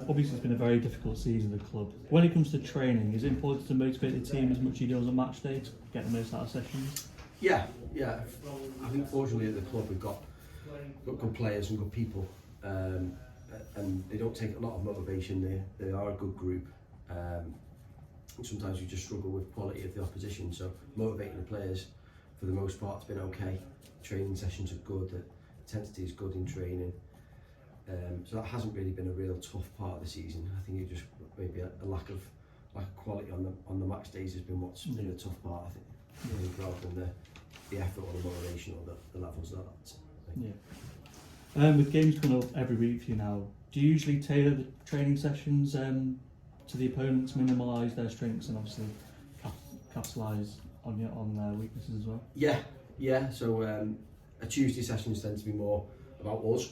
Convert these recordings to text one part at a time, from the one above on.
Obviously, it's been a very difficult season at the club. When it comes to training, is it important to motivate the team as much as you do on match day to get the most out of sessions? Yeah. I think fortunately at the club we've got good players and good people, and they don't take a lot of motivation. They are a good group. Sometimes we just struggle with quality of the opposition, so motivating the players for the most part has been okay. Training sessions are good, the intensity is good in training, so that hasn't really been a real tough part of the season. I think it just maybe a lack of quality on the match days has been what's been the tough part, I think, rather than the effort or the motivation or the levels of that. Yeah. With games coming up every week for you now, do you usually tailor the training sessions to the opponents, minimise their strengths and obviously capitalise on their weaknesses as well? Yeah. So a Tuesday sessions tend to be more about us,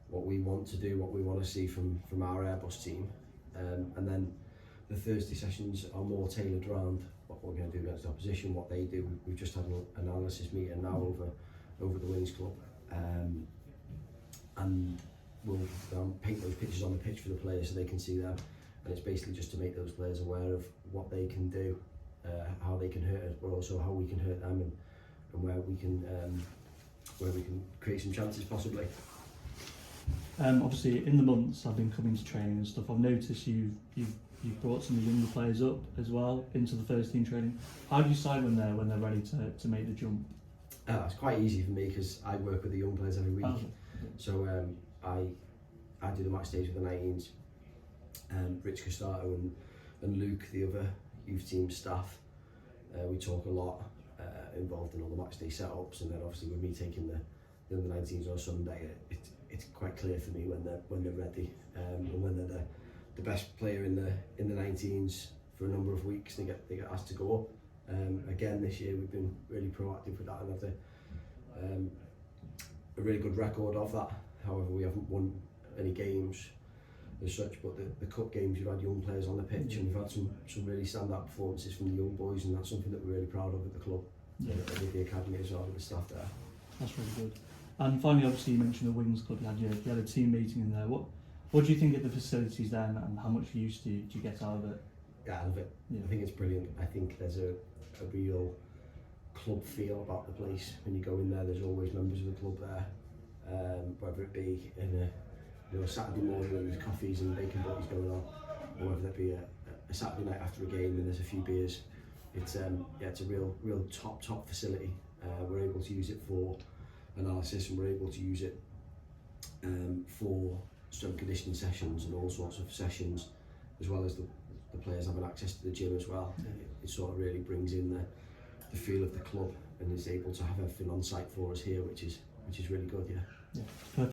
what we want to do, what we want to see from our Airbus team, and then the Thursday sessions are more tailored around what we're going to do against the opposition, what they do. We've just had an analysis meeting now over the Wings Club, and we'll paint those pictures on the pitch for the players so they can see them, and it's basically just to make those players aware of what they can do, how they can hurt us, but also how we can hurt them, and where we can create some chances possibly. Obviously, in the months I've been coming to training and stuff, I've noticed you've brought some of the younger players up as well into the first team training. How do you decide when they're ready to make the jump? It's quite easy for me because I work with the young players every week. So I do the match days with the 19s. Rich Costato and Luke, the other youth team staff, we talk a lot, involved in all the match day setups, and then obviously with me taking the under 19s on Sunday, it's quite clear for me when they're ready, and when they're the best player in the 19s for a number of weeks. They get asked to go up. Again this year we've been really proactive with that and have a really good record of that. However, we haven't won any games as such, but the cup games we've had young players on the pitch, and we've had some really stand-out performances from the young boys, and that's something that we're really proud of at the club, with the academy as well, with the staff there. That's really good. And finally, obviously you mentioned the Wings Club, you had a team meeting in there. What do you think of the facilities then, and how much use do you get out of it? Yeah, I love it. I think it's brilliant. I think there's a real club feel about the place. When you go in there, there's always members of the club there, whether it be in a Saturday morning with coffees and bacon butties going on, or whether it be a Saturday night after a game and there's a few beers. It's a real top facility. We're able to use it for analysis, and we're able to use it for strength conditioning sessions and all sorts of sessions, as well as the players having access to the gym as well. It sort of really brings in the feel of the club, and is able to have everything on site for us here, which is really good. Yeah. Perfect.